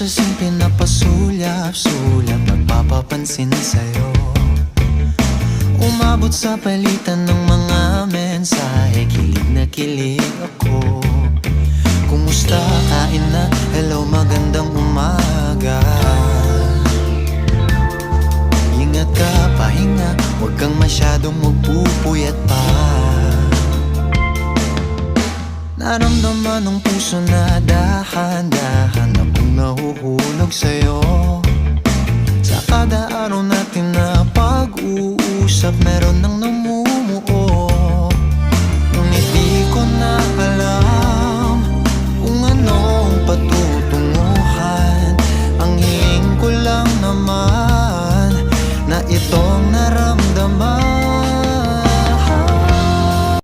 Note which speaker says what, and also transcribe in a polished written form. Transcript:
Speaker 1: boses-bosesing pinapasulyap-sulyap, nagpapapansin sa'yo. Umabot sa palitan ng mga mensahe, kilig na kilig ako. Kumusta, kain na, hello, magandang umaga. Ingat ka, pahinga, huwag kang masyadong magpupuyat pa. Naramdaman ng puso na dahan-dahan akong nahuhulog sa'yo. Sa kada araw natin na pag-uusap, meron nang